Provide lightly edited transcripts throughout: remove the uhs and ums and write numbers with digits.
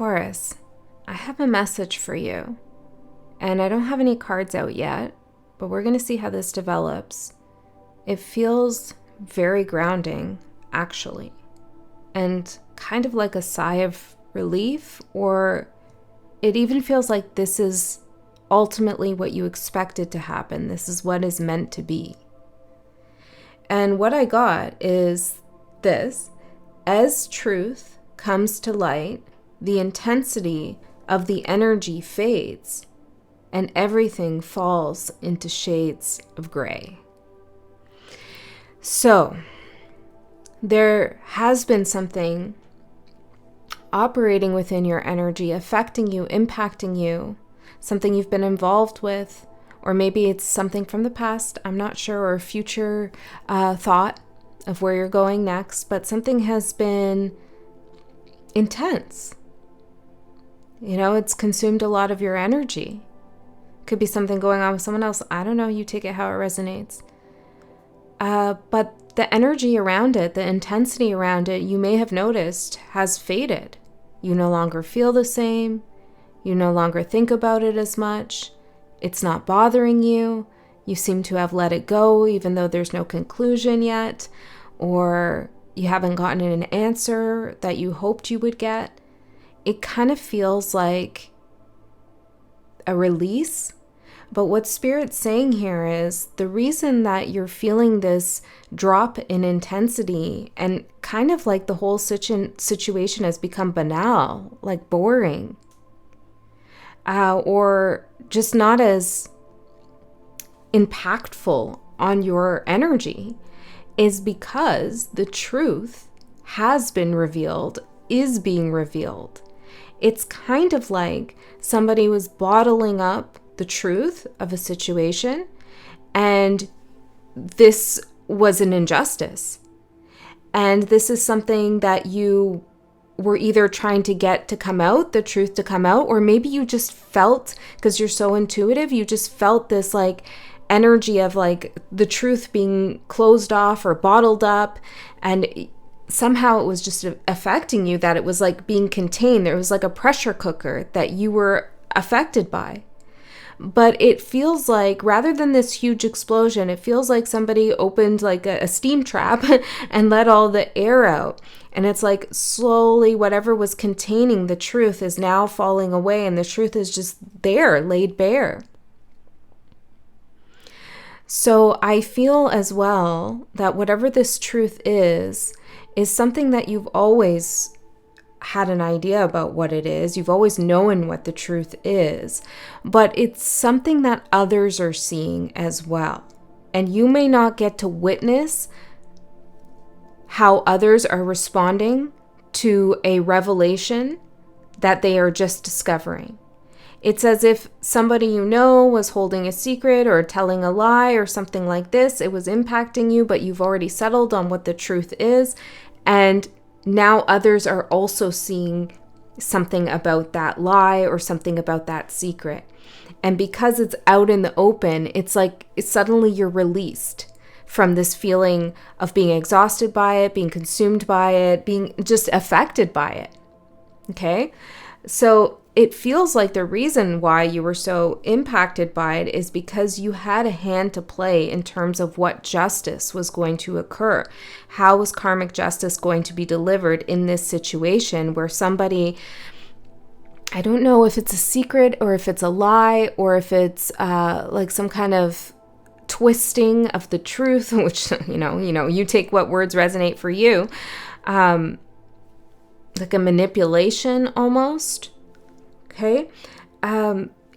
Taurus, I have a message for you. And I don't have any cards out yet, but we're going to see how this develops. It feels very grounding, actually, and kind of like a sigh of relief, or it even feels like this is ultimately what you expected to happen. This is what is meant to be. And what I got is this: as truth comes to light, the intensity of the energy fades and everything falls into shades of gray. So there has been something operating within your energy, affecting you, impacting you, something you've been involved with, or maybe it's something from the past, I'm not sure, or future thought of where you're going next, but something has been intense. You know, it's consumed a lot of your energy. Could be something going on with someone else. I don't know. You take it how it resonates. But the energy around it, the intensity around it, you may have noticed has faded. You no longer feel the same. You no longer think about it as much. It's not bothering you. You seem to have let it go, even though there's no conclusion yet, or you haven't gotten an answer that you hoped you would get. It kind of feels like a release. But what Spirit's saying here is the reason that you're feeling this drop in intensity and kind of like the whole situation has become banal, like boring, or just not as impactful on your energy, is because the truth has been revealed, is being revealed. It's kind of like somebody was bottling up the truth of a situation, and this was an injustice. And this is something that you were either trying to get to come out, the truth to come out, or maybe you just felt, because you're so intuitive, you just felt this like energy of like the truth being closed off or bottled up, and somehow it was just affecting you, that it was like being contained. There was like a pressure cooker that you were affected by. But it feels like, rather than this huge explosion, it feels like somebody opened like a steam trap and let all the air out. And it's like slowly whatever was containing the truth is now falling away, and the truth is just there, laid bare. So I feel as well that whatever this truth is something that you've always had an idea about what it is. You've always known what the truth is, but it's something that others are seeing as well. And you may not get to witness how others are responding to a revelation that they are just discovering. It's as if somebody you know was holding a secret or telling a lie or something like this. It was impacting you, but you've already settled on what the truth is. And now others are also seeing something about that lie or something about that secret. And because it's out in the open, it's like suddenly you're released from this feeling of being exhausted by it, being consumed by it, being just affected by it. Okay? So it feels like the reason why you were so impacted by it is because you had a hand to play in terms of what justice was going to occur. How was karmic justice going to be delivered in this situation where somebody, I don't know if it's a secret or if it's a lie or if it's like some kind of twisting of the truth, which, you know, you take what words resonate for you, like a manipulation almost. Okay,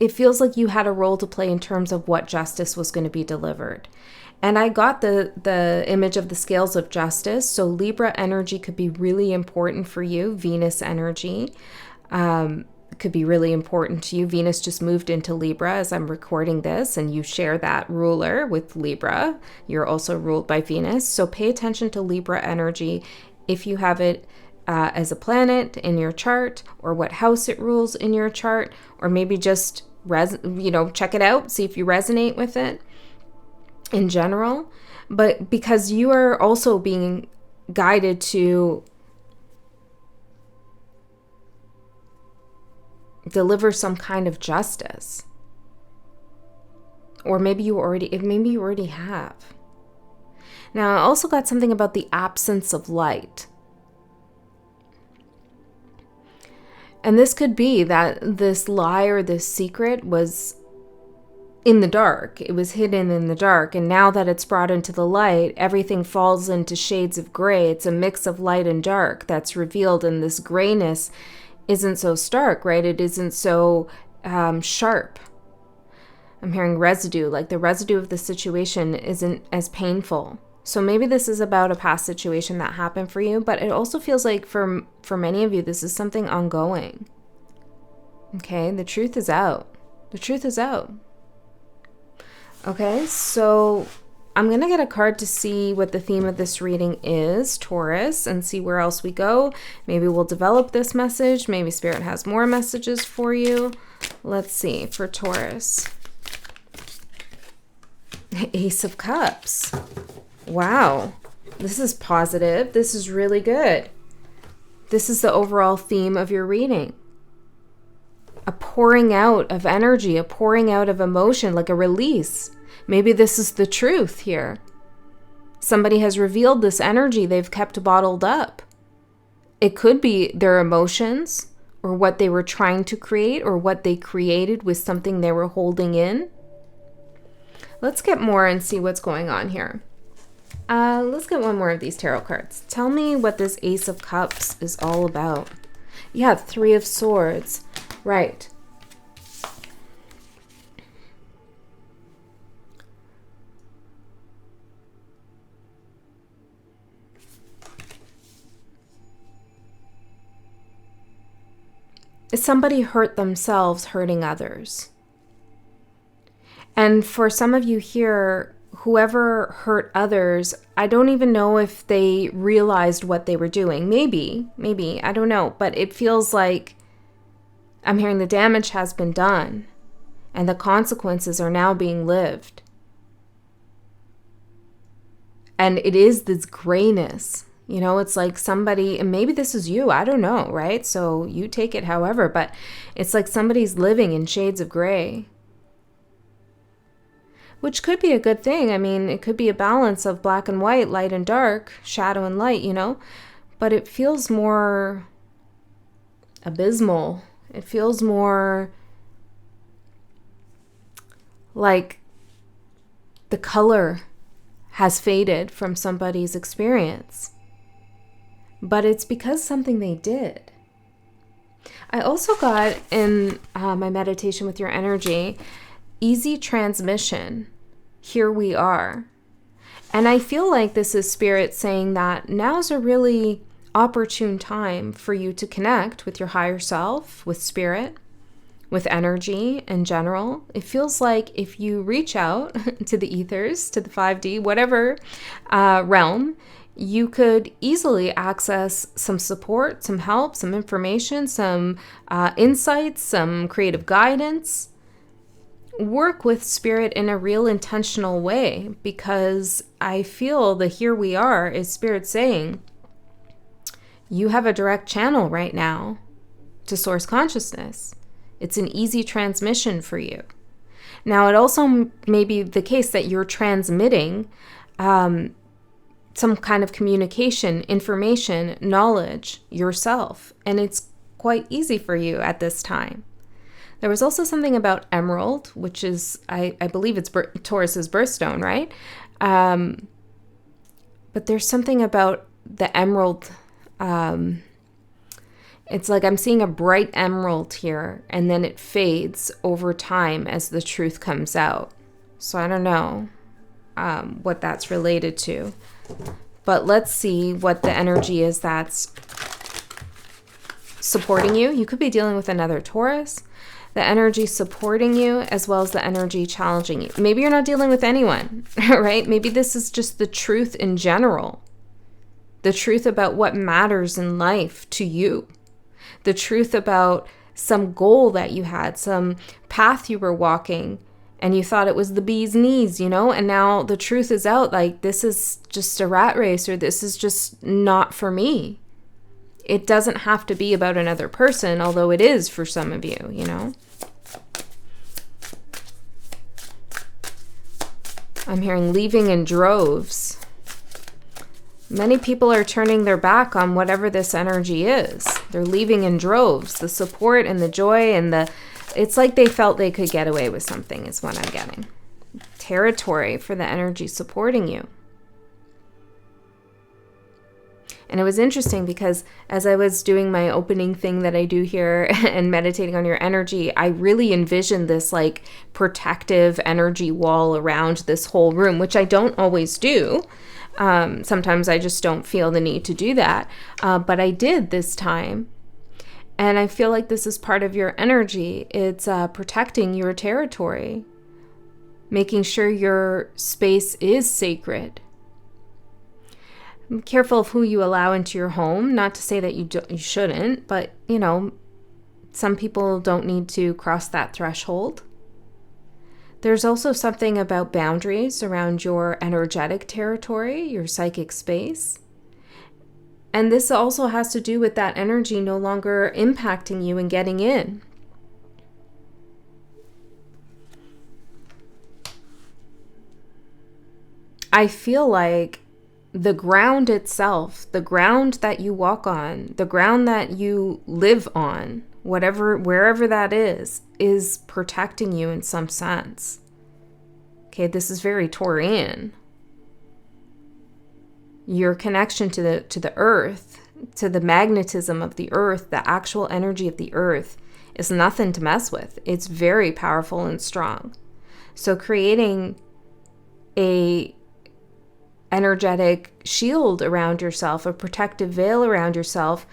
it feels like you had a role to play in terms of what justice was going to be delivered. And I got the image of the scales of justice. So Libra energy could be really important for you. Venus energy could be really important to you. Venus just moved into Libra as I'm recording this, and you share that ruler with Libra. You're also ruled by Venus. So pay attention to Libra energy if you have it as a planet in your chart, or what house it rules in your chart, or maybe just check it out, see if you resonate with it in general. But because you are also being guided to deliver some kind of justice. Or maybe you already have. Now, I also got something about the absence of light. And this could be that this lie or this secret was in the dark. It was hidden in the dark. And now that it's brought into the light, everything falls into shades of gray. It's a mix of light and dark that's revealed. And this grayness isn't so stark, right? It isn't so sharp. I'm hearing residue, like the residue of the situation isn't as painful. So maybe this is about a past situation that happened for you, but it also feels like for many of you, this is something ongoing. Okay, the truth is out. The truth is out. Okay, so I'm going to get a card to see what the theme of this reading is, Taurus, and see where else we go. Maybe we'll develop this message. Maybe Spirit has more messages for you. Let's see, for Taurus. Ace of Cups. Wow, this is positive. This is really good. This is the overall theme of your reading. A pouring out of energy, a pouring out of emotion, like a release. Maybe this is the truth here. Somebody has revealed this energy they've kept bottled up. It could be their emotions or what they were trying to create or what they created with something they were holding in. Let's get more and see what's going on here. Let's get one more of these tarot cards. Tell me what this Ace of Cups is all about. Yeah, Three of Swords. Right. Somebody hurt themselves hurting others. And for some of you here, whoever hurt others, I don't even know if they realized what they were doing. Maybe, I don't know. But it feels like I'm hearing the damage has been done and the consequences are now being lived. And it is this grayness. You know, it's like somebody, and maybe this is you, I don't know, right? So you take it however, but it's like somebody's living in shades of gray. Which could be a good thing. I mean, it could be a balance of black and white, light and dark, shadow and light, you know? But it feels more abysmal. It feels more like the color has faded from somebody's experience. But it's because something they did. I also got in my meditation with your energy, easy transmission. Here we are. And I feel like this is Spirit saying that now's a really opportune time for you to connect with your higher self, with Spirit, with energy in general. It feels like if you reach out to the ethers, to the 5D, whatever realm, you could easily access some support, some help, some information, some insights, some creative guidance. Work with Spirit in a real intentional way, because I feel the here we are is Spirit saying you have a direct channel right now to source consciousness. It's an easy transmission for you. Now, it also may be the case that you're transmitting some kind of communication, information, knowledge yourself, and it's quite easy for you at this time. There was also something about emerald, which is, I believe it's Taurus's birthstone, right? But there's something about the emerald. It's like I'm seeing a bright emerald here, and then it fades over time as the truth comes out. So I don't know what that's related to. But let's see what the energy is that's supporting you. You could be dealing with another Taurus. The energy supporting you as well as the energy challenging you. Maybe you're not dealing with anyone, right? Maybe this is just the truth in general. The truth about what matters in life to you. The truth about some goal that you had, some path you were walking, and you thought it was the bee's knees, you know? And now the truth is out, like, this is just a rat race, or this is just not for me. It doesn't have to be about another person, although it is for some of you, you know? I'm hearing leaving in droves. Many people are turning their back on whatever this energy is. They're leaving in droves. The support and the joy and it's like they felt they could get away with something is what I'm getting. Territory for the energy supporting you. And it was interesting because as I was doing my opening thing that I do here and meditating on your energy, I really envisioned this like protective energy wall around this whole room, which I don't always do. Sometimes I just don't feel the need to do that. But I did this time. And I feel like this is part of your energy. It's protecting your territory, making sure your space is sacred. Careful of who you allow into your home. Not to say that you shouldn't, but, you know, some people don't need to cross that threshold. There's also something about boundaries around your energetic territory, your psychic space. And this also has to do with that energy no longer impacting you and getting in. I feel like the ground itself, the ground that you walk on, the ground that you live on, wherever that is protecting you in some sense. Okay, this is very Taurian. Your connection to the earth, to the magnetism of the earth, the actual energy of the earth is nothing to mess with. It's very powerful and strong. So creating a energetic shield around yourself, a protective veil around yourself,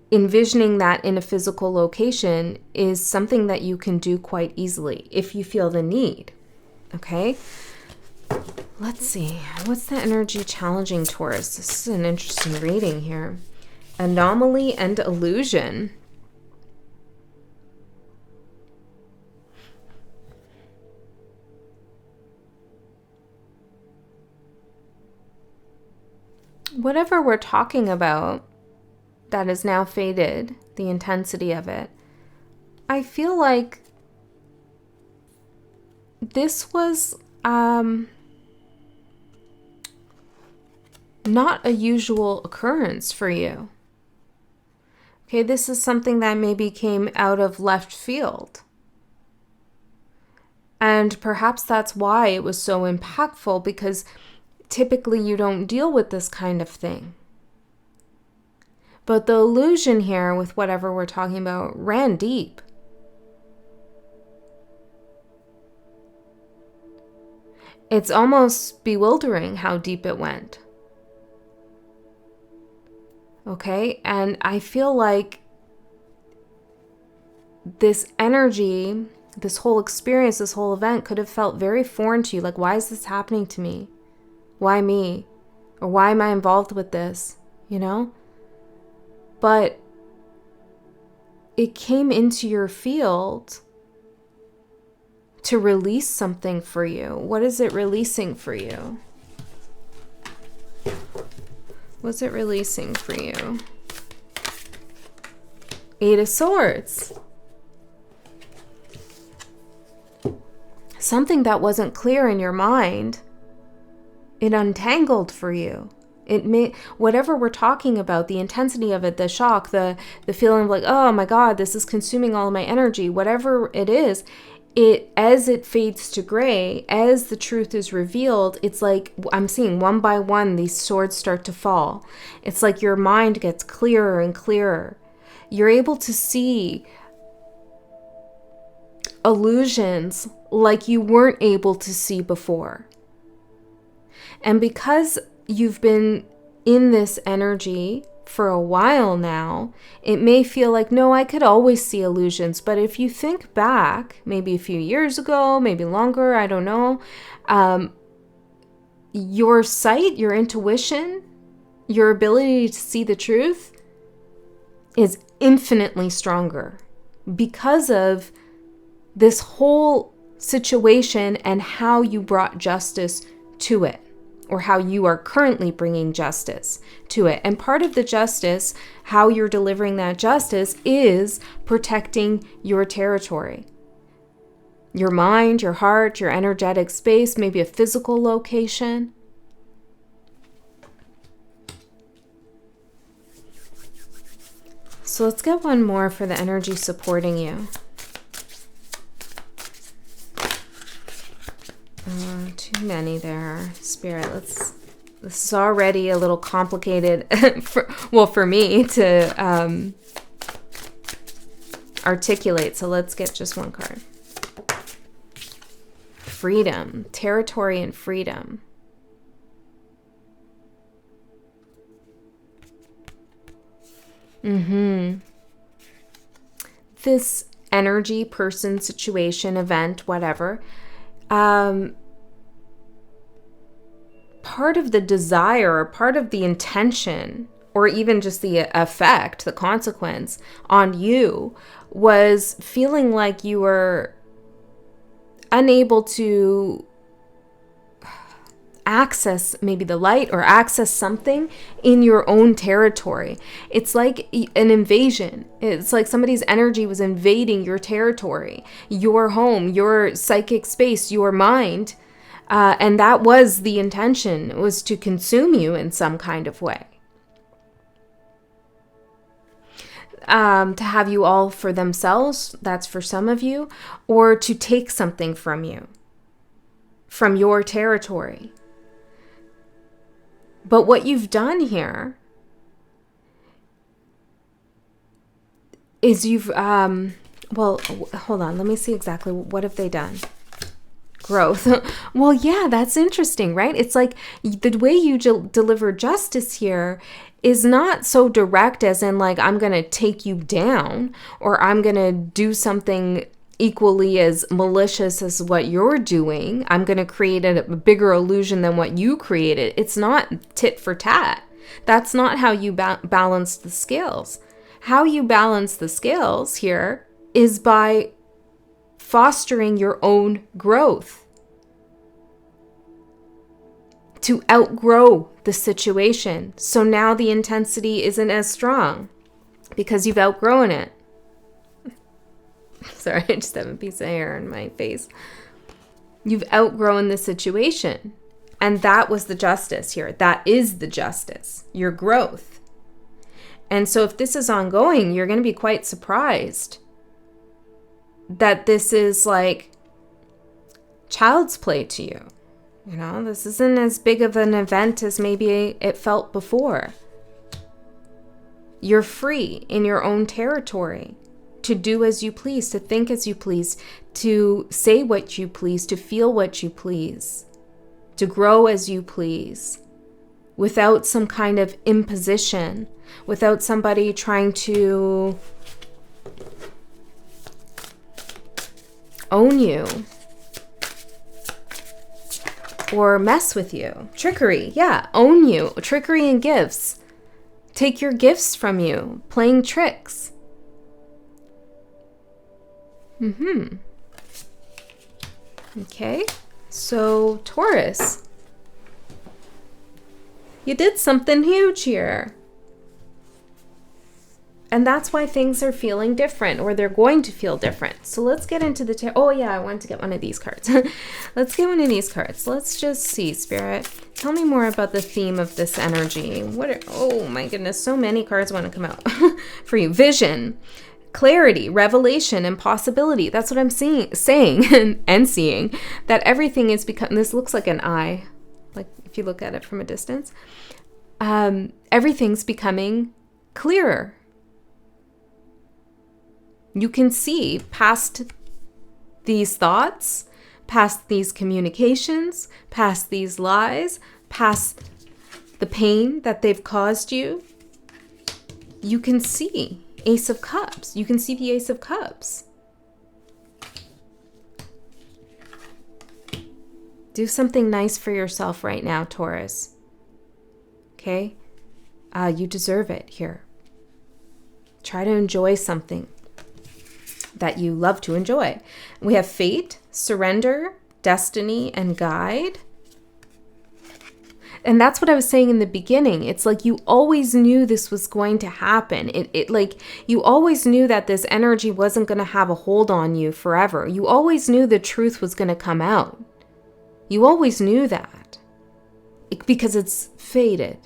envisioning that in a physical location is something that you can do quite easily if you feel the need. Okay? Let's see. What's the energy challenging Taurus? This is an interesting reading here. Anomaly and illusion. Whatever we're talking about that is now faded, the intensity of it, I feel like this was not a usual occurrence for you. Okay, this is something that maybe came out of left field. And perhaps that's why it was so impactful, because typically you don't deal with this kind of thing. But the illusion here with whatever we're talking about ran deep. It's almost bewildering how deep it went. Okay, and I feel like this energy, this whole experience, this whole event could have felt very foreign to you. Like, why is this happening to me? Why me? Or why am I involved with this? You know? But it came into your field to release something for you. What is it releasing for you? What's it releasing for you? Eight of Swords. Something that wasn't clear in your mind, it untangled for you. It may, whatever we're talking about, the intensity of it, the shock, the feeling of like, oh my God, this is consuming all of my energy, whatever it is, as it fades to gray, as the truth is revealed, it's like I'm seeing one by one these swords start to fall. It's like your mind gets clearer and clearer. You're able to see illusions like you weren't able to see before. And because you've been in this energy for a while now, it may feel like, no, I could always see illusions. But if you think back, maybe a few years ago, maybe longer, I don't know, your sight, your intuition, your ability to see the truth is infinitely stronger because of this whole situation and how you brought justice to it. or how you are currently bringing justice to it. And part of the justice, how you're delivering that justice, is protecting your territory. Your mind, your heart, your energetic space, maybe a physical location. So let's get one more for the energy supporting you. Too many there, Spirit. This is already a little complicated for me to articulate. So let's get just one card. Freedom, territory and freedom. This energy, person, situation, event, whatever, part of the desire, or part of the intention, or even just the effect, the consequence on you was feeling like you were unable to access maybe the light or access something in your own territory. It's like an invasion. It's like somebody's energy was invading your territory, your home, your psychic space, your mind. And that was the intention, was to consume you in some kind of way. To have you all for themselves, that's for some of you, or to take something from you, from your territory. But what you've done here is you've, well, hold on, let me see exactly, what have they done? Growth. Well, yeah, that's interesting, right? It's like the way you deliver justice here is not so direct as in like, I'm going to take you down, or I'm going to do something equally as malicious as what you're doing. I'm going to create a bigger illusion than what you created. It's not tit for tat. That's not how you balance the scales. How you balance the scales here is by fostering your own growth, to outgrow the situation. So now the intensity isn't as strong because you've outgrown it. Sorry, I just have a piece of hair in my face. You've outgrown the situation. And that was the justice here. That is the justice, your growth. And so if this is ongoing, you're going to be quite surprised that this is like child's play to you. You know, this isn't as big of an event as maybe it felt before. You're free in your own territory to do as you please, to think as you please, to say what you please, to feel what you please, to grow as you please, without some kind of imposition, without somebody trying to own you or mess with you. Trickery, yeah, own you. Trickery and gifts. Take your gifts from you. Playing tricks. Okay, so Taurus, you did something huge here. And that's why things are feeling different, or they're going to feel different. So let's get into the oh yeah, I wanted to get one of these cards. Let's get one of these cards. Let's just see, Spirit. Tell me more about the theme of this energy. Oh my goodness, so many cards want to come out for you. Vision, clarity, revelation, and possibility. That's what I'm saying and seeing. That everything is becoming, this looks like an eye, like if you look at it from a distance. Everything's becoming clearer. You can see past these thoughts, past these communications, past these lies, past the pain that they've caused you. You can see Ace of Cups. You can see the Ace of Cups. Do something nice for yourself right now, Taurus. Okay? You deserve it here. Try to enjoy something that you love to enjoy. We have fate, surrender, destiny, and guide. And that's what I was saying in the beginning. It's like you always knew this was going to happen. It like you always knew that this energy wasn't going to have a hold on you forever. You always knew the truth was going to come out. You always knew that because it's fated.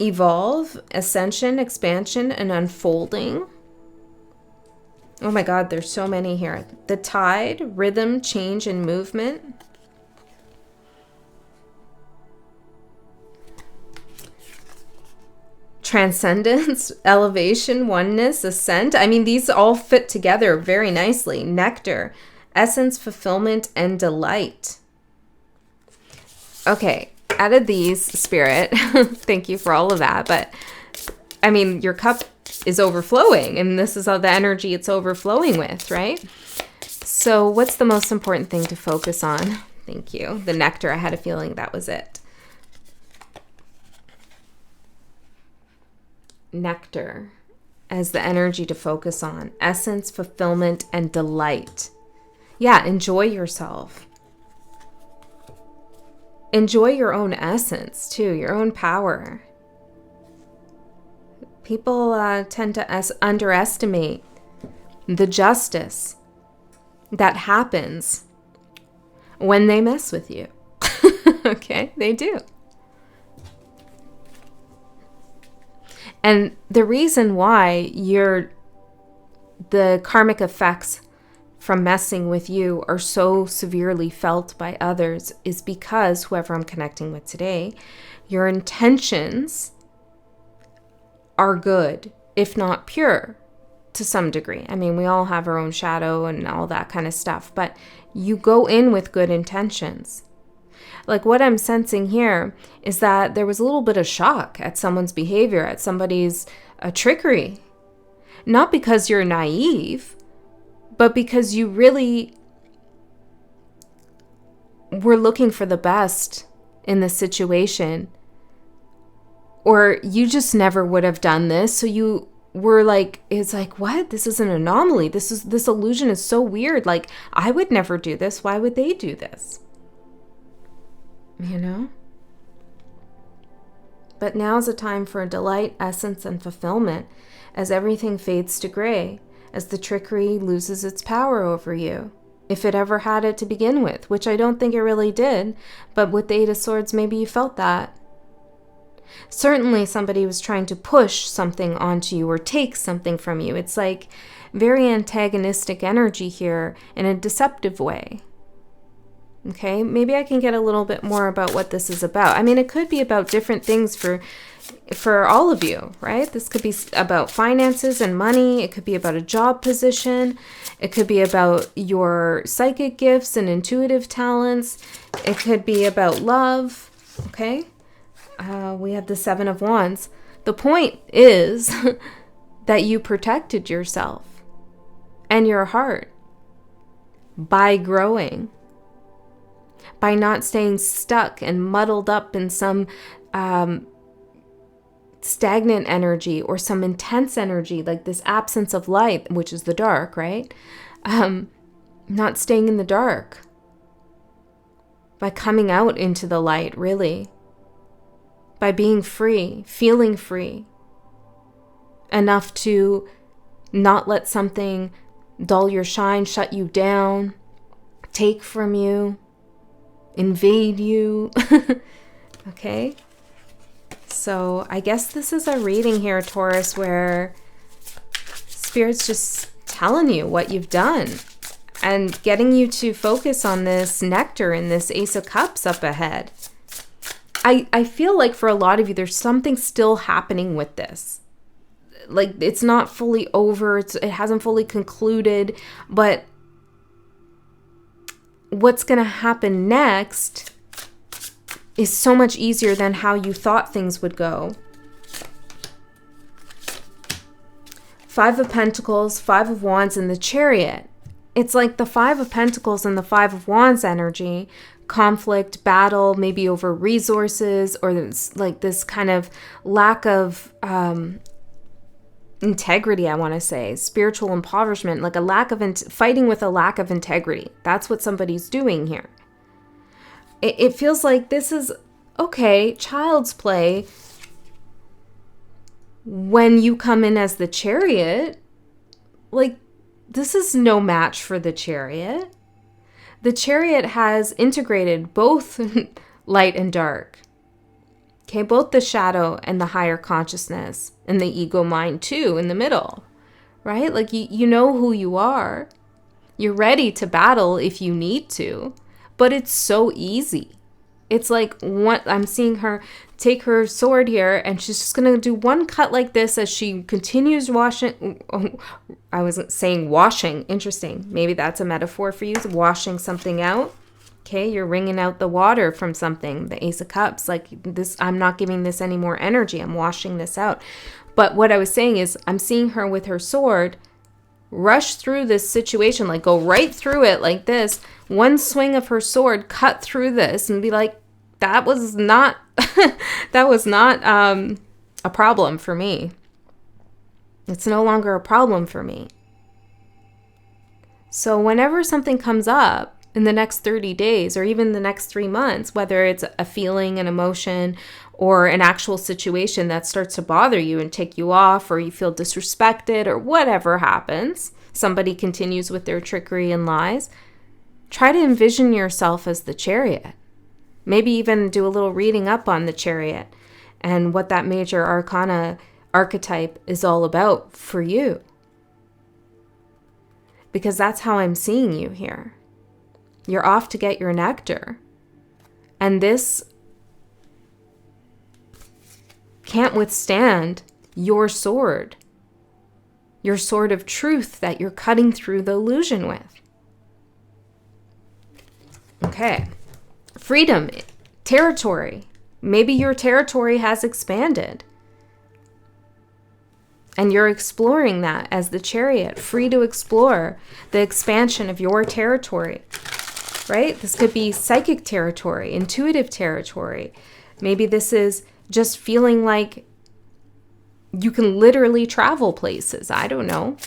Evolve, ascension, expansion, and unfolding. Oh my God, there's so many here. The tide, rhythm, change, and movement. Transcendence, elevation, oneness, ascent. I mean, these all fit together very nicely. Nectar, essence, fulfillment, and delight. Okay, out of these, Spirit, thank you for all of that. But I mean, your cup is overflowing, and this is all the energy it's overflowing with, right? So what's the most important thing to focus on? Thank you. The nectar, I had a feeling that was it. Nectar as the energy to focus on. Essence, fulfillment, and delight. Yeah, enjoy yourself. Enjoy your own essence too, your own power. People tend to underestimate the justice that happens when they mess with you. Okay, they do. And the reason why the karmic effects from messing with you are so severely felt by others is because whoever I'm connecting with today, your intentions are good, if not pure, to some degree. I mean, we all have our own shadow and all that kind of stuff, but you go in with good intentions. Like what I'm sensing here is that there was a little bit of shock at someone's behavior, at somebody's trickery. Not because you're naive, but because you really were looking for the best in the situation. Or you just never would have done this. So you were like, it's like, what? This is an anomaly. This illusion is so weird. Like, I would never do this. Why would they do this? You know? But now's a time for delight, essence, and fulfillment as everything fades to gray, as the trickery loses its power over you. If it ever had it to begin with, which I don't think it really did, but with the Eight of Swords, maybe you felt that. Certainly somebody was trying to push something onto you or take something from you. It's like very antagonistic energy here in a deceptive way. Okay, maybe I can get a little bit more about what this is about. I mean, it could be about different things for all of you, right? This could be about finances and money. It could be about a job position. It could be about your psychic gifts and intuitive talents. It could be about love, okay? We have the Seven of Wands. The point is that you protected yourself and your heart by growing, by not staying stuck and muddled up in some stagnant energy or some intense energy, like this absence of light, which is the dark, right? Not staying in the dark, by coming out into the light, really. By being free, feeling free enough to not let something dull your shine, shut you down, take from you, invade you. Okay? So I guess this is a reading here, Taurus, where Spirit's just telling you what you've done and getting you to focus on this nectar and this Ace of Cups up ahead. I feel like for a lot of you, there's something still happening with this. Like, it's not fully over. It hasn't fully concluded. But what's going to happen next is so much easier than how you thought things would go. Five of Pentacles, Five of Wands, and the Chariot. It's like the Five of Pentacles and the Five of Wands energy. Conflict, battle, maybe over resources, or this kind of lack of integrity, I want to say, spiritual impoverishment, like a lack of fighting with a lack of integrity. That's what somebody's doing here. it feels like this is, okay, child's play when you come in as the chariot. Like, this is no match for the chariot. The chariot has integrated both light and dark. Okay, both the shadow and the higher consciousness and the ego mind too in the middle, right? Like you know who you are. You're ready to battle if you need to, but it's so easy. It's like what I'm seeing her take her sword here, and she's just going to do one cut like this as she continues washing. Oh, I wasn't saying washing. Interesting. Maybe that's a metaphor for you, washing something out. Okay, you're wringing out the water from something, the Ace of Cups. Like this, I'm not giving this any more energy. I'm washing this out. But what I was saying is I'm seeing her with her sword rush through this situation, like go right through it like this. One swing of her sword, cut through this and be like, that was not, that was not a problem for me. It's no longer a problem for me. So whenever something comes up in the next 30 days or even the next 3 months, whether it's a feeling, an emotion, or an actual situation that starts to bother you and take you off, or you feel disrespected, or whatever happens, somebody continues with their trickery and lies, try to envision yourself as the chariot. Maybe even do a little reading up on the chariot and what that major arcana archetype is all about for you. Because that's how I'm seeing you here. You're off to get your nectar. And this can't withstand your sword of truth that you're cutting through the illusion with. Okay. Freedom, territory. Maybe your territory has expanded. And you're exploring that as the chariot, free to explore the expansion of your territory, right? This could be psychic territory, intuitive territory. Maybe this is just feeling like you can literally travel places. I don't know.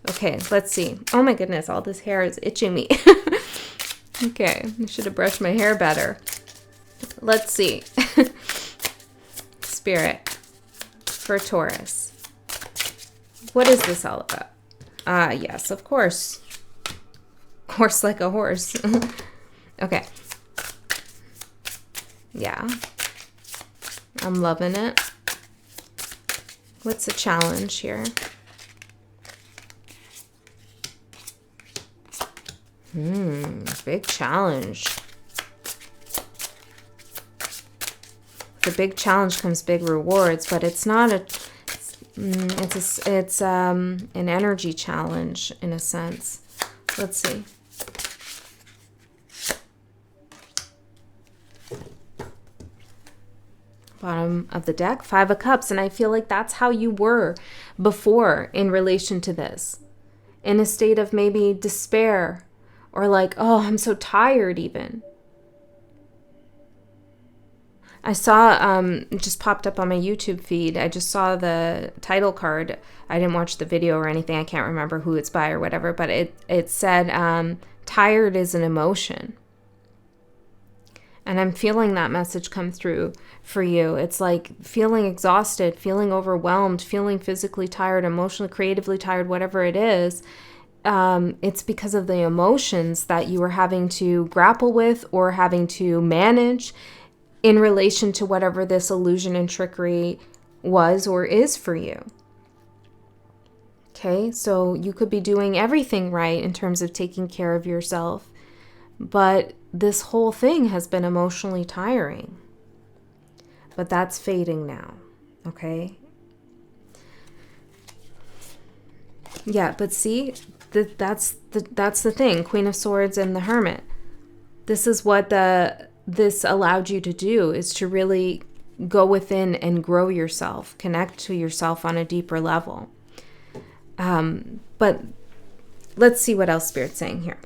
Okay, let's see. Oh my goodness, all this hair is itching me. Okay, I should have brushed my hair better. Let's see. Spirit for Taurus. What is this all about? Yes, of course. Horse like a horse. Okay. Yeah. I'm loving it. What's the challenge here? Big challenge. With a big challenge comes big rewards, but it's not a. It's an energy challenge in a sense. Let's see. Bottom of the deck, 5 of Cups, and I feel like that's how you were before in relation to this, in a state of maybe despair. Or like, oh, I'm so tired even. I saw, it just popped up on my YouTube feed. I just saw the title card. I didn't watch the video or anything. I can't remember who it's by or whatever. But it said, tired is an emotion. And I'm feeling that message come through for you. It's like feeling exhausted, feeling overwhelmed, feeling physically tired, emotionally, creatively tired, whatever it is. It's because of the emotions that you are having to grapple with or having to manage in relation to whatever this illusion and trickery was or is for you. Okay, so you could be doing everything right in terms of taking care of yourself, but this whole thing has been emotionally tiring. But that's fading now, okay? Yeah, but see, that's the thing. Queen of Swords and the Hermit. This is what this allowed you to do, is to really go within and grow yourself, connect to yourself on a deeper level. But let's see what else Spirit's saying here.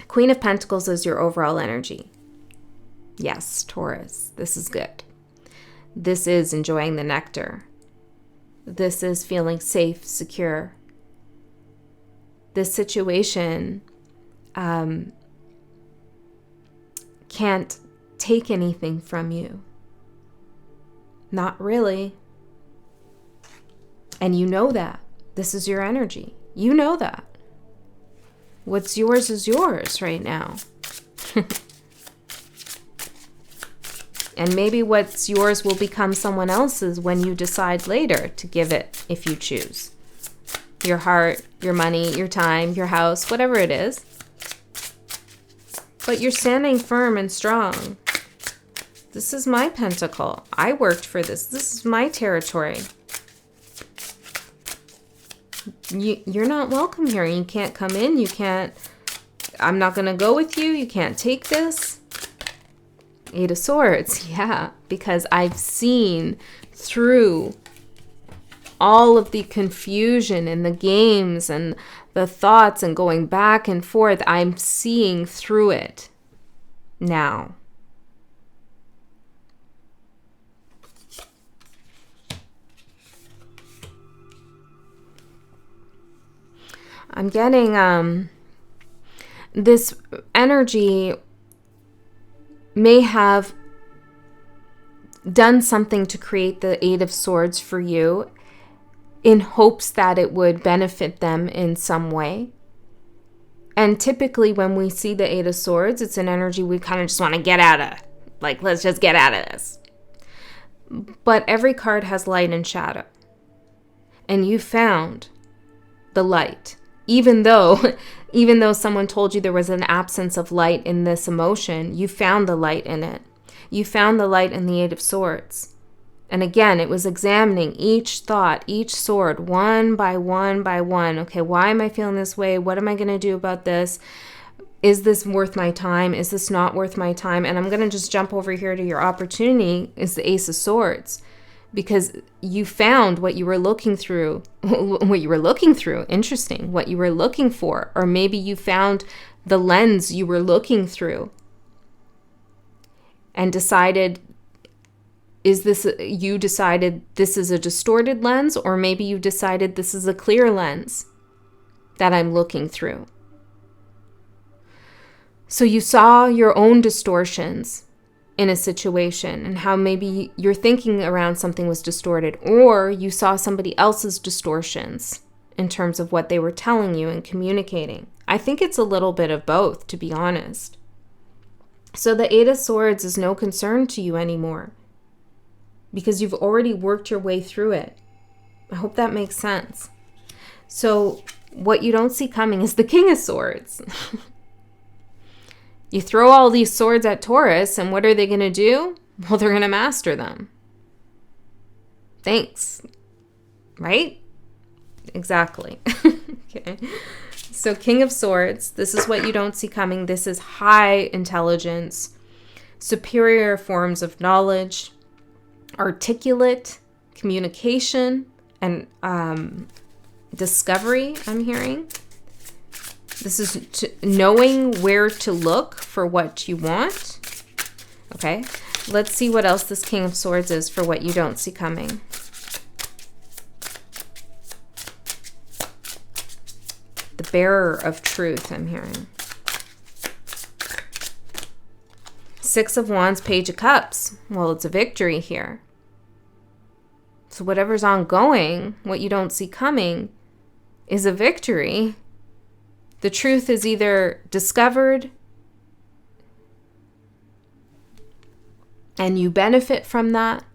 Queen of Pentacles is your overall energy. Yes, Taurus, this is good. This is enjoying the nectar. This is feeling safe, secure. This situation can't take anything from you. Not really. And you know that. This is your energy. You know that. What's yours is yours right now. And maybe what's yours will become someone else's when you decide later to give it, if you choose. Your heart, your money, your time, your house, whatever it is. But you're standing firm and strong. This is my pentacle. I worked for this. This is my territory. You're not welcome here. You can't come in. You can't. I'm not going to go with you. You can't take this. Eight of Swords. Yeah, because I've seen through all of the confusion and the games and the thoughts and going back and forth. I'm seeing through it now. I'm getting this energy may have done something to create the Eight of Swords for you in hopes that it would benefit them in some way. And typically when we see the Eight of Swords, it's an energy we kind of just want to get out of. Like, let's just get out of this. But every card has light and shadow. And you found the light. Even though someone told you there was an absence of light in this emotion, you found the light in it. You found the light in the Eight of Swords. And again, it was examining each thought, each sword, one by one by one. Okay, why am I feeling this way? What am I going to do about this? Is this worth my time? Is this not worth my time? And I'm going to just jump over here to your opportunity is the Ace of Swords. Because you found what you were looking through, interesting, what you were looking for, or maybe you found the lens you were looking through and decided, you decided this is a distorted lens, or maybe you decided this is a clear lens that I'm looking through. So you saw your own distortions in a situation and how maybe your thinking around something was distorted, or you saw somebody else's distortions in terms of what they were telling you and communicating. I think it's a little bit of both, to be honest. So the Eight of Swords is no concern to you anymore because you've already worked your way through it. I hope that makes sense. So what you don't see coming is the King of Swords. You throw all these swords at Taurus, and what are they going to do? Well, they're going to master them. Thanks. Right? Exactly. Okay. So King of Swords, this is what you don't see coming. This is high intelligence, superior forms of knowledge, articulate communication, and discovery, I'm hearing. This is knowing where to look for what you want. Okay, let's see what else this King of Swords is for what you don't see coming. The bearer of truth, I'm hearing. Six of Wands, Page of Cups. Well, it's a victory here. So whatever's ongoing, what you don't see coming, is a victory. The truth is either discovered and you benefit from that.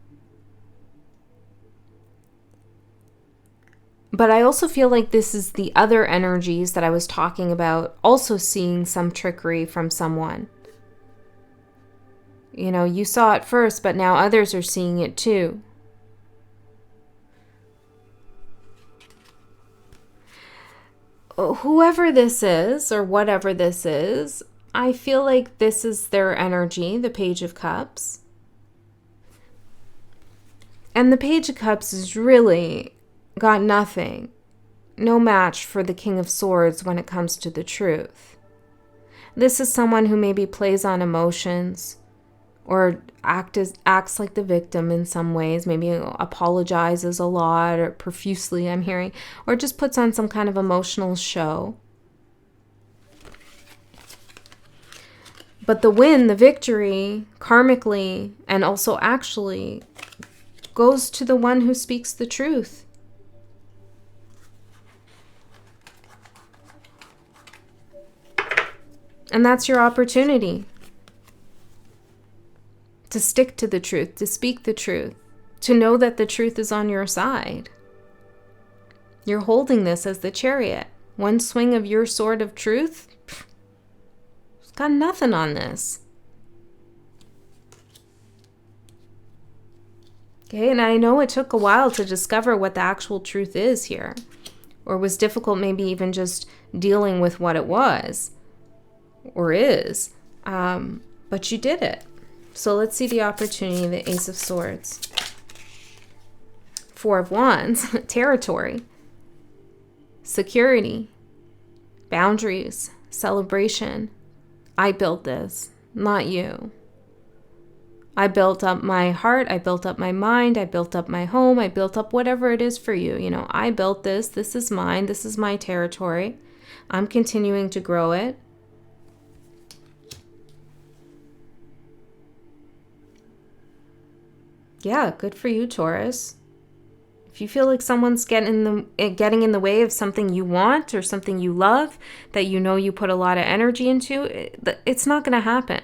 But I also feel like this is the other energies that I was talking about, also seeing some trickery from someone. You know, you saw it first, but now others are seeing it too. Whoever this is, or whatever this is, I feel like this is their energy, the Page of Cups. And the Page of Cups is really got nothing, no match for the King of Swords when it comes to the truth. This is someone who maybe plays on emotions, or acts like the victim in some ways, maybe apologizes a lot or profusely, I'm hearing, or just puts on some kind of emotional show. But the win, the victory, karmically and also actually, goes to the one who speaks the truth. And that's your opportunity to stick to the truth, to speak the truth, to know that the truth is on your side. You're holding this as the chariot. One swing of your sword of truth, it's got nothing on this. Okay, and I know it took a while to discover what the actual truth is here, or was difficult maybe even just dealing with what it was or is, but you did it. So let's see the opportunity, the Ace of Swords. Four of Wands, territory, security, boundaries, celebration. I built this, not you. I built up my heart, I built up my mind, I built up my home, I built up whatever it is for you. You know, I built this, this is mine, this is my territory. I'm continuing to grow it. Yeah, good for you, Taurus. If you feel like someone's getting in the way of something you want or something you love, that you know you put a lot of energy into, it's not going to happen.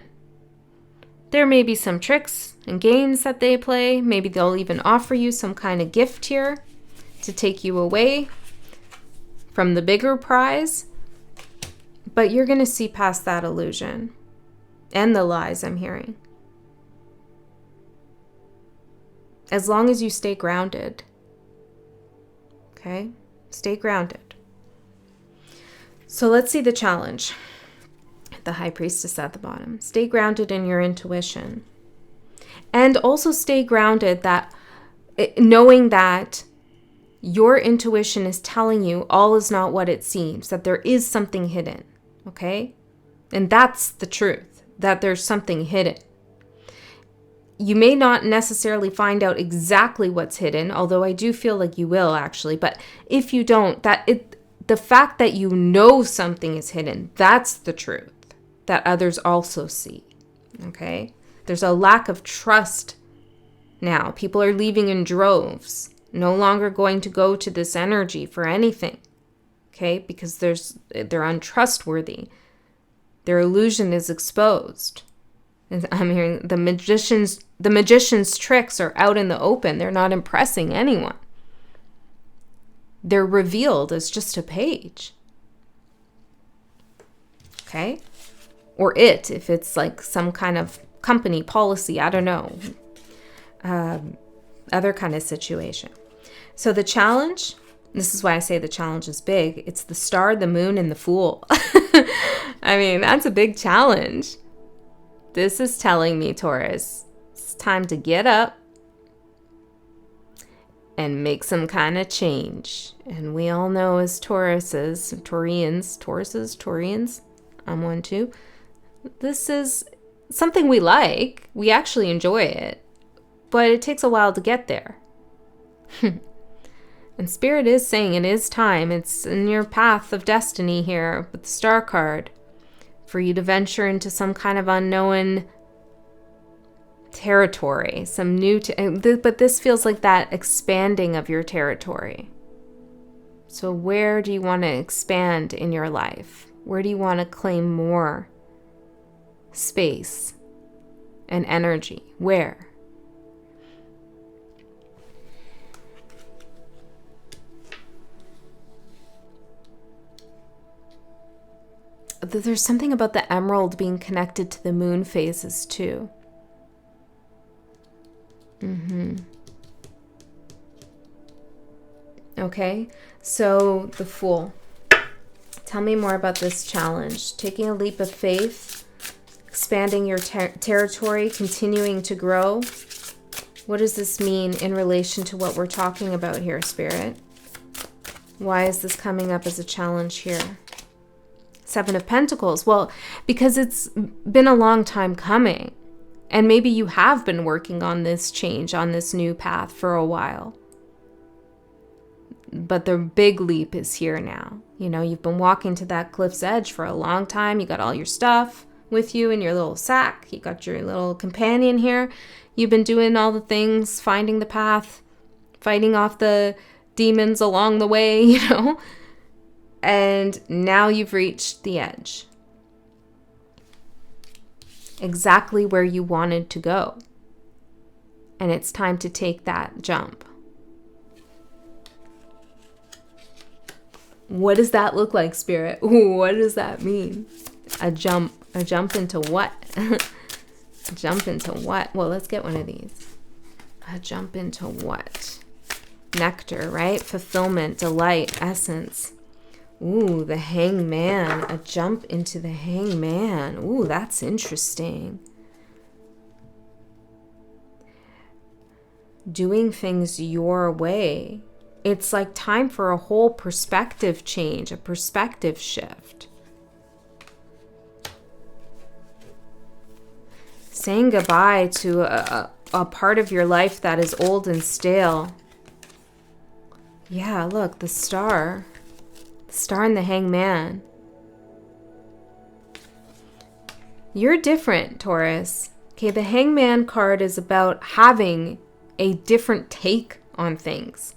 There may be some tricks and games that they play. Maybe they'll even offer you some kind of gift here to take you away from the bigger prize. But you're going to see past that illusion and the lies I'm hearing. As long as you stay grounded. Okay? Stay grounded. So let's see the challenge. The High Priestess at the bottom. Stay grounded in your intuition. And also stay grounded that knowing that your intuition is telling you all is not what it seems, that there is something hidden. Okay? And that's the truth, that there's something hidden. You may not necessarily find out exactly what's hidden, although I do feel like you will actually. But if you don't, the fact that you know something is hidden, that's the truth that others also see. Okay? There's a lack of trust now. People are leaving in droves, no longer going to go to this energy for anything. Okay? Because they're untrustworthy. Their illusion is exposed. And I'm hearing the magician's tricks are out in the open. They're not impressing anyone. They're revealed as just a page. Okay? Or if it's like some kind of company policy, I don't know. Other kind of situation. So the challenge, this is why I say the challenge is big. It's the star, the moon, and the fool. I mean, that's a big challenge. This is telling me, Taurus, it's time to get up and make some kind of change. And we all know as Taurians, I'm one too. This is something we like. We actually enjoy it. But it takes a while to get there. And Spirit is saying it is time. It's in your path of destiny here with the Star card for you to venture into some kind of unknown territory, some new, but this feels like that expanding of your territory. So where do you want to expand in your life? Where do you want to claim more space and energy? Where? There's something about the emerald being connected to the moon phases too. Okay, so the Fool. Tell me more about this challenge. Taking a leap of faith, expanding your territory, continuing to grow. What does this mean in relation to what we're talking about here, Spirit? Why is this coming up as a challenge here? Seven of Pentacles. Well, because it's been a long time coming. And maybe you have been working on this change, on this new path for a while. But the big leap is here now. You know, you've been walking to that cliff's edge for a long time. You got all your stuff. with you in your little sack. You got your little companion here. You've been doing all the things, finding the path, fighting off the demons along the way, you know, and now you've reached the edge. Exactly where you wanted to go. And it's time to take that jump. What does that look like, Spirit? What does that mean? A jump into what? A jump into what? Well, let's get one of these. A jump into what? Nectar, right? Fulfillment, delight, essence. Ooh, the hangman. A jump into the hangman. Ooh, that's interesting. Doing things your way. It's like time for a whole perspective change, a perspective shift. Saying goodbye to a part of your life that is old and stale. Yeah, look, the star. The star and the hangman. You're different, Taurus. Okay, the hangman card is about having a different take on things.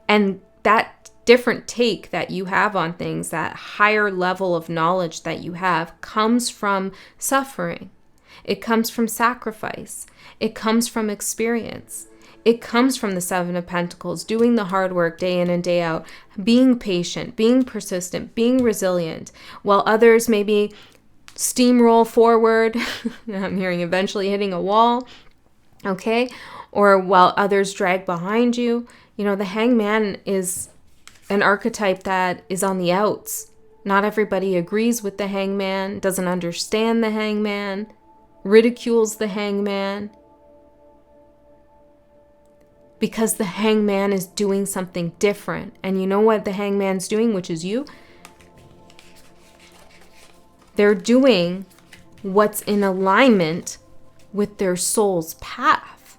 And that different take that you have on things, that higher level of knowledge that you have, comes from suffering. It comes from sacrifice. It comes from experience. It comes from the Seven of Pentacles, doing the hard work day in and day out, being patient, being persistent, being resilient, while others maybe steamroll forward. I'm hearing eventually hitting a wall, okay? Or while others drag behind you. You know, the hangman is an archetype that is on the outs. Not everybody agrees with the hangman, doesn't understand the hangman, ridicules the hangman. Because the hangman is doing something different. And you know what the hangman's doing, which is you? They're doing what's in alignment with their soul's path.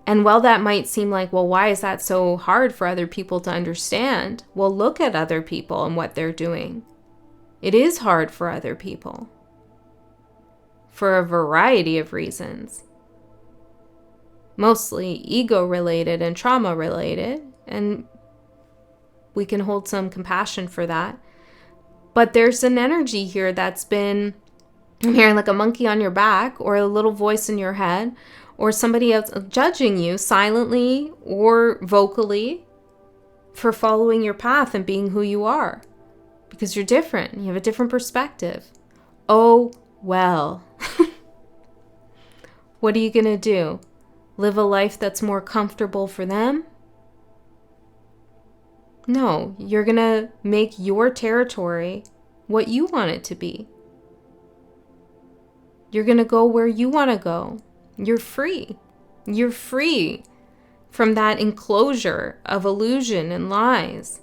And while that might seem like, well, why is that so hard for other people to understand? Well, look at other people and what they're doing. It is hard for other people. For a variety of reasons. Mostly ego-related and trauma-related. And we can hold some compassion for that. But there's an energy here that's been, I'm hearing like a monkey on your back, or a little voice in your head, or somebody else judging you silently or vocally for following your path and being who you are. Because you're different. You have a different perspective. Oh, well. What are you going to do? Live a life that's more comfortable for them? No, you're going to make your territory what you want it to be. You're going to go where you want to go. You're free. You're free from that enclosure of illusion and lies.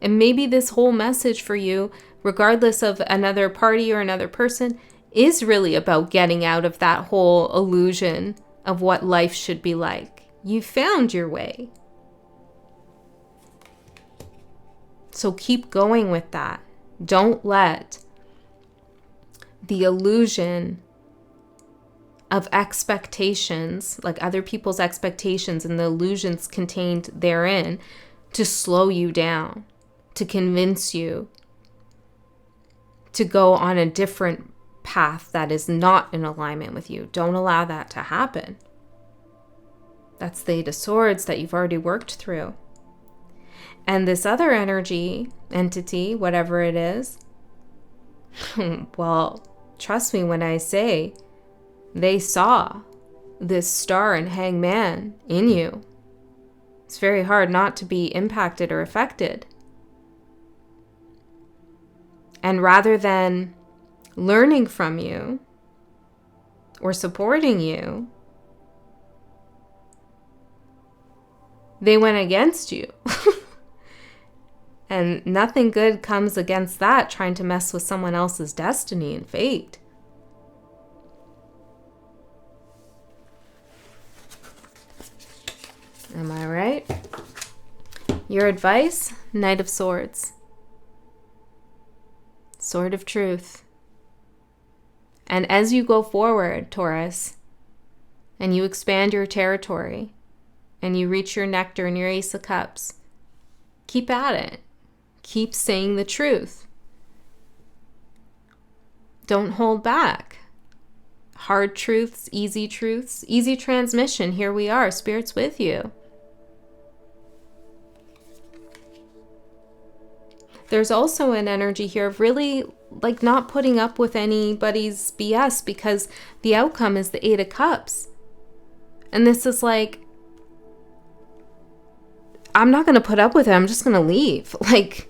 And maybe this whole message for you, regardless of another party or another person, is really about getting out of that whole illusion of what life should be like. You found your way. So keep going with that. Don't let the illusion of expectations, like other people's expectations and the illusions contained therein, to slow you down, to convince you to go on a different path that is not in alignment with you. Don't allow that to happen. That's the Eight of Swords that you've already worked through. And this other energy, entity, whatever it is, well, trust me when I say they saw this star and hangman in you. It's very hard not to be impacted or affected. And rather than learning from you or supporting you, they went against you. And nothing good comes against that, trying to mess with someone else's destiny and fate. Am I right? Your advice, Knight of Swords. Sword of Truth. And as you go forward, Taurus, and you expand your territory, and you reach your nectar and your Ace of Cups, keep at it. Keep saying the truth. Don't hold back. Hard truths, easy transmission. Here we are. Spirit's with you. There's also an energy here of really like not putting up with anybody's BS, because the outcome is the Eight of Cups. And this is like, I'm not going to put up with it. I'm just going to leave. Like,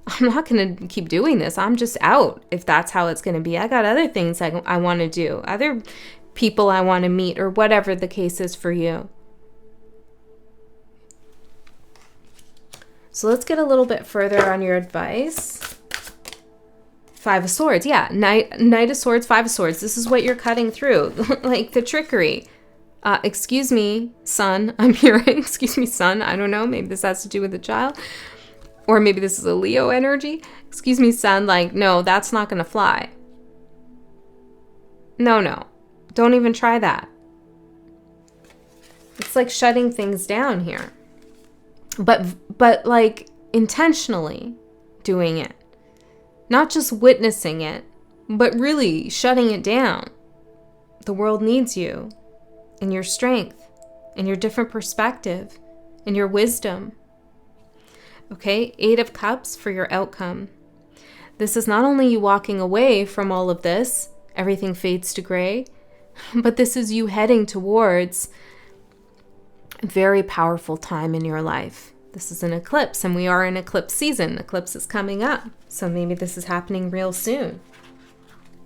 I'm not going to keep doing this. I'm just out if that's how it's going to be. I got other things I want to do, other people I want to meet, or whatever the case is for you. So let's get a little bit further on your advice. Five of Swords. Yeah, Knight of Swords, Five of Swords. This is what you're cutting through. Like the trickery. Excuse me, son. I'm hearing, excuse me, son. I don't know. Maybe this has to do with the child. Or maybe this is a Leo energy. Excuse me, son. Like, no, that's not going to fly. No. Don't even try that. It's like shutting things down here. But like intentionally doing it. Not just witnessing it, but really shutting it down. The world needs you and your strength and your different perspective and your wisdom. Okay, Eight of Cups for your outcome. This is not only you walking away from all of this, everything fades to gray, but this is you heading towards a very powerful time in your life. This is an eclipse, and we are in eclipse season. Eclipse is coming up, so maybe this is happening real soon.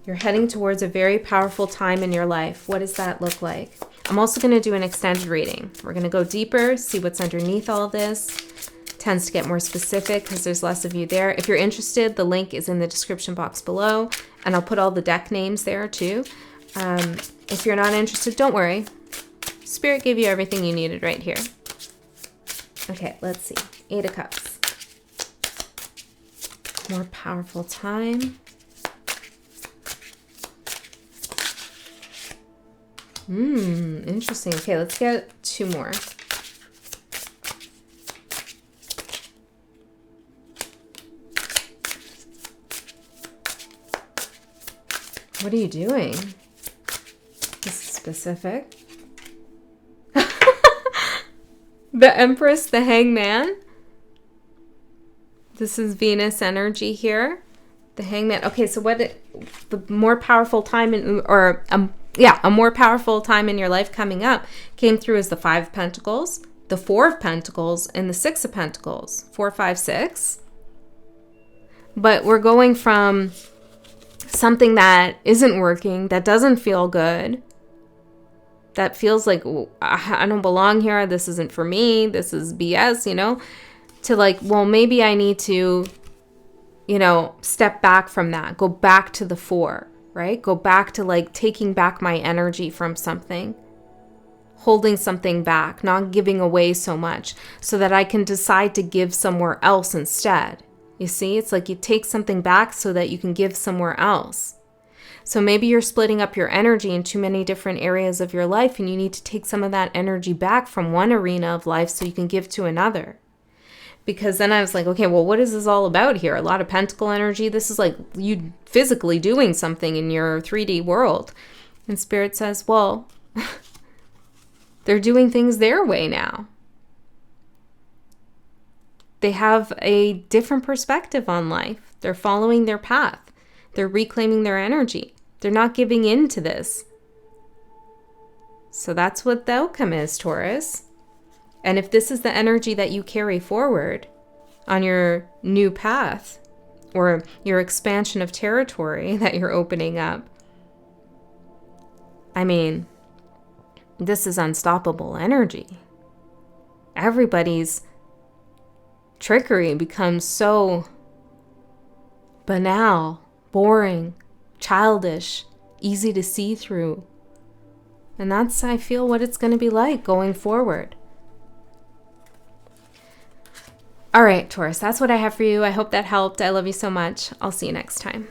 You're heading towards a very powerful time in your life. What does that look like? I'm also going to do an extended reading. We're going to go deeper, see what's underneath all of this. Tends to get more specific because there's less of you there. If you're interested, the link is in the description box below, and I'll put all the deck names there too. If you're not interested, don't worry. Spirit gave you everything you needed right here. Okay, let's see. Eight of Cups. More powerful time. Interesting. Okay, let's get two more. What are you doing? This is specific. The Empress, the Hangman. This is Venus energy here. The Hangman. Okay, so the more powerful time a more powerful time in your life coming up came through as the Five of Pentacles, the Four of Pentacles, and the Six of Pentacles. 4, 5, 6. But we're going from something that isn't working, that doesn't feel good, that feels like I don't belong here, this isn't for me, this is BS, to like, well, maybe I need to, step back from that, go back to the four, right? Go back to like taking back my energy from something, holding something back, not giving away so much, so that I can decide to give somewhere else instead. You see, it's like you take something back so that you can give somewhere else. So maybe you're splitting up your energy in too many different areas of your life, and you need to take some of that energy back from one arena of life so you can give to another. Because then I was like, okay, well, what is this all about here? A lot of pentacle energy. This is like you physically doing something in your 3D world. And Spirit says, well, they're doing things their way now. They have a different perspective on life. They're following their path. They're reclaiming their energy. They're not giving in to this. So that's what the outcome is, Taurus. And if this is the energy that you carry forward on your new path or your expansion of territory that you're opening up, I mean, this is unstoppable energy. Everybody's trickery becomes so banal, boring, childish, easy to see through. And that's, I feel, what it's going to be like going forward. All right, Taurus, that's what I have for you. I hope that helped. I love you so much. I'll see you next time.